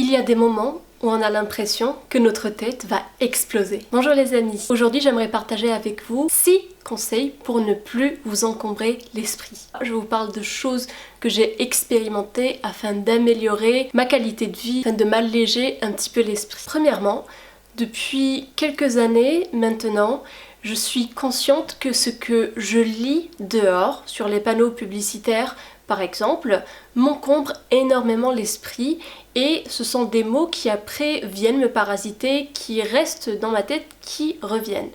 Il y a des moments où on a l'impression que notre tête va exploser. Bonjour les amis, aujourd'hui j'aimerais partager avec vous 6 conseils pour ne plus vous encombrer l'esprit. Je vous parle de choses que j'ai expérimentées afin d'améliorer ma qualité de vie, afin de m'alléger un petit peu l'esprit. Premièrement, depuis quelques années maintenant, je suis consciente que ce que je lis dehors, sur les panneaux publicitaires par exemple, m'encombre énormément l'esprit et ce sont des mots qui après viennent me parasiter, qui restent dans ma tête, qui reviennent.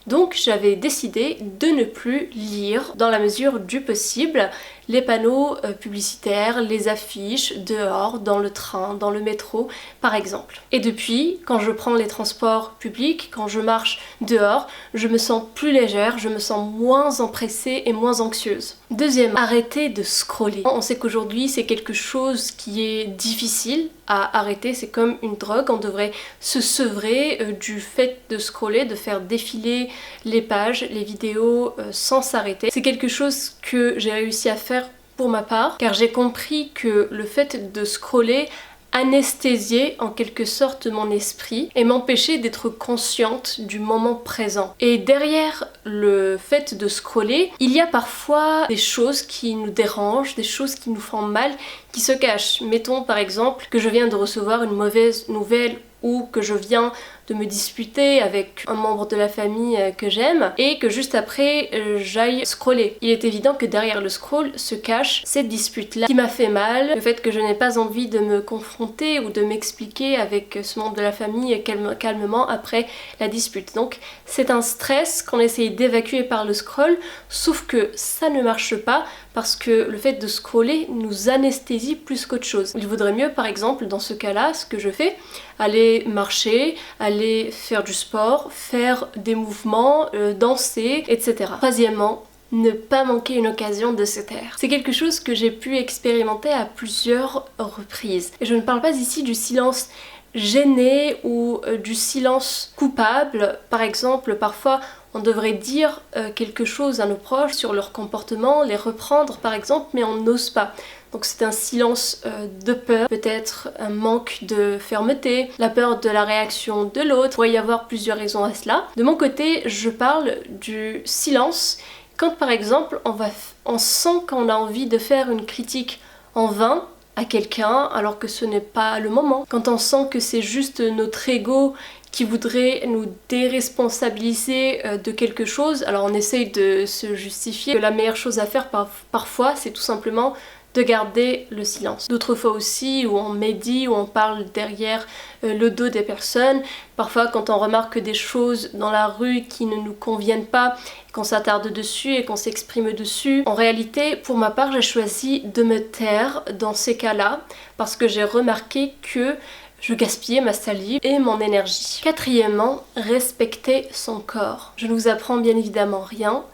Donc j'avais décidé de ne plus lire dans la mesure du possible les panneaux publicitaires, les affiches dehors, dans le train, dans le métro par exemple. Et depuis, quand je prends les transports publics, quand je marche dehors, je me sens plus légère, je me sens moins empressée et moins anxieuse. Deuxièmement, arrêter de scroller. On sait qu'aujourd'hui c'est quelque chose qui est difficile à arrêter, c'est comme une drogue, on devrait se sevrer du fait de scroller, de faire défiler les pages, les vidéos sans s'arrêter. C'est quelque chose que j'ai réussi à faire pour ma part, car j'ai compris que le fait de scroller anesthésier en quelque sorte mon esprit et m'empêcher d'être consciente du moment présent. Et derrière le fait de scroller, il y a parfois des choses qui nous dérangent, des choses qui nous font mal, qui se cachent. Mettons par exemple que je viens de recevoir une mauvaise nouvelle ou que je viens de me disputer avec un membre de la famille que j'aime et que juste après j'aille scroller. Il est évident que derrière le scroll se cache cette dispute-là qui m'a fait mal, le fait que je n'ai pas envie de me confronter ou de m'expliquer avec ce membre de la famille calmement après la dispute. Donc c'est un stress qu'on essaye d'évacuer par le scroll, sauf que ça ne marche pas parce que le fait de scroller nous anesthésie plus qu'autre chose. Il vaudrait mieux par exemple dans ce cas-là, ce que je fais, aller marcher, aller faire du sport, faire des mouvements, danser, etc. Troisièmement, ne pas manquer une occasion de se taire. C'est quelque chose que j'ai pu expérimenter à plusieurs reprises. Et je ne parle pas ici du silence gêné ou du silence coupable. Par exemple, parfois on devrait dire quelque chose à nos proches sur leur comportement, les reprendre par exemple, mais on n'ose pas. Donc c'est un silence de peur, peut-être un manque de fermeté, la peur de la réaction de l'autre. Il pourrait y avoir plusieurs raisons à cela. De mon côté, je parle du silence quand par exemple on sent qu'on a envie de faire une critique en vain à quelqu'un alors que ce n'est pas le moment. Quand on sent que c'est juste notre ego qui voudrait nous déresponsabiliser de quelque chose, alors on essaye de se justifier que la meilleure chose à faire parfois c'est tout simplement de garder le silence. D'autres fois aussi où on médit, où on parle derrière le dos des personnes. Parfois quand on remarque des choses dans la rue qui ne nous conviennent pas, qu'on s'attarde dessus et qu'on s'exprime dessus. En réalité, pour ma part, j'ai choisi de me taire dans ces cas-là parce que j'ai remarqué que je gaspillais ma salive et mon énergie. Quatrièmement, respecter son corps. Je ne vous apprends bien évidemment rien.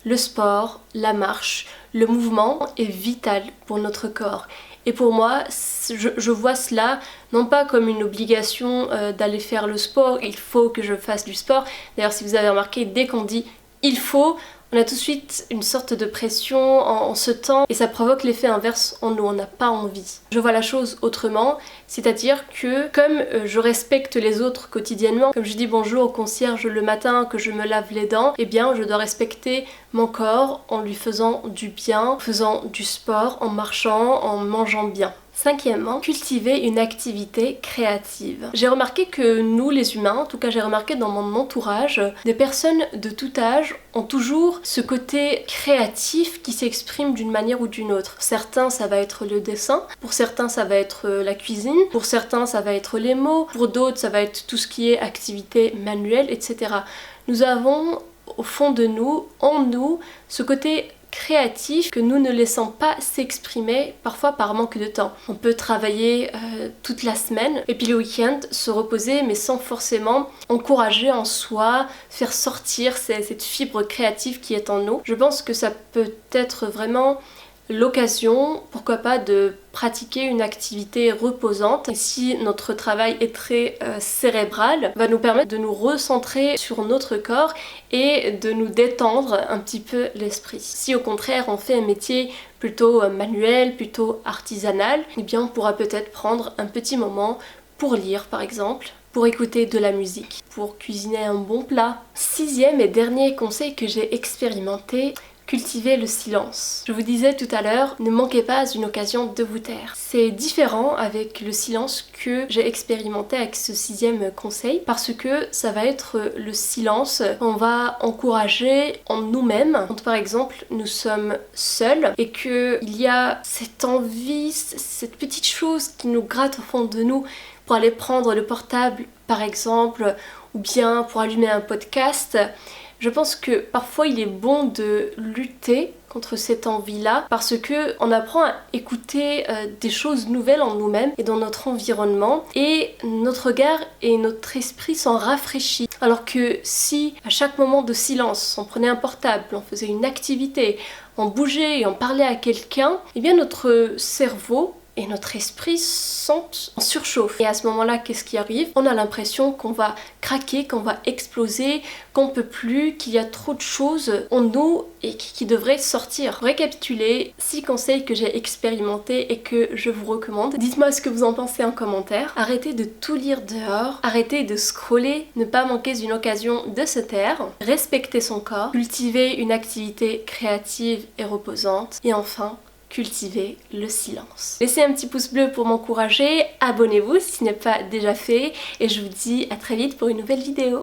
Le sport, la marche, le mouvement est vital pour notre corps. Et pour moi, je vois cela non pas comme une obligation d'aller faire le sport, il faut que je fasse du sport. D'ailleurs, si vous avez remarqué, dès qu'on dit il faut, on a tout de suite une sorte de pression en ce temps et ça provoque l'effet inverse en nous, on n'a pas envie. Je vois la chose autrement, c'est-à-dire que comme je respecte les autres quotidiennement, comme je dis bonjour au concierge le matin, que je me lave les dents, eh bien je dois respecter mon corps en lui faisant du bien, en faisant du sport, en marchant, en mangeant bien. Cinquièmement, cultiver une activité créative. J'ai remarqué que nous les humains, en tout cas j'ai remarqué dans mon entourage, des personnes de tout âge ont toujours ce côté créatif qui s'exprime d'une manière ou d'une autre. Certains ça va être le dessin, pour certains ça va être la cuisine, pour certains ça va être les mots, pour d'autres ça va être tout ce qui est activité manuelle, etc. Nous avons au fond de nous, en nous, ce côté créatif que nous ne laissons pas s'exprimer parfois par manque de temps. On peut travailler toute la semaine et puis le week-end se reposer mais sans forcément encourager en soi, faire sortir cette fibre créative qui est en nous. Je pense que ça peut être vraiment l'occasion, pourquoi pas, de pratiquer une activité reposante. Et si notre travail est très cérébral, va nous permettre de nous recentrer sur notre corps et de nous détendre un petit peu l'esprit. Si au contraire on fait un métier plutôt manuel, plutôt artisanal, eh bien on pourra peut-être prendre un petit moment pour lire par exemple, pour écouter de la musique, pour cuisiner un bon plat. Sixième et dernier conseil que j'ai expérimenté, cultiver le silence. Je vous disais tout à l'heure, ne manquez pas une occasion de vous taire. C'est différent avec le silence que j'ai expérimenté avec ce sixième conseil parce que ça va être le silence qu'on va encourager en nous-mêmes. Quand par exemple nous sommes seuls et qu'il y a cette envie, cette petite chose qui nous gratte au fond de nous pour aller prendre le portable par exemple ou bien pour allumer un podcast. Je pense que parfois il est bon de lutter contre cette envie-là parce que on apprend à écouter des choses nouvelles en nous-mêmes et dans notre environnement et notre regard et notre esprit s'en rafraîchit. Alors que si à chaque moment de silence on prenait un portable, on faisait une activité, on bougeait et on parlait à quelqu'un, eh bien notre cerveau et notre esprit sont en surchauffe. Et à ce moment-là, qu'est-ce qui arrive? On a l'impression qu'on va craquer, qu'on va exploser, qu'on peut plus, qu'il y a trop de choses en nous et qui devraient sortir. Pour récapituler, 6 conseils que j'ai expérimentés et que je vous recommande. Dites-moi ce que vous en pensez en commentaire. Arrêtez de tout lire dehors, arrêtez de scroller, ne pas manquer une occasion de se taire, respecter son corps, cultiver une activité créative et reposante, et enfin, cultiver le silence. Laissez un petit pouce bleu pour m'encourager, abonnez-vous si ce n'est pas déjà fait et je vous dis à très vite pour une nouvelle vidéo.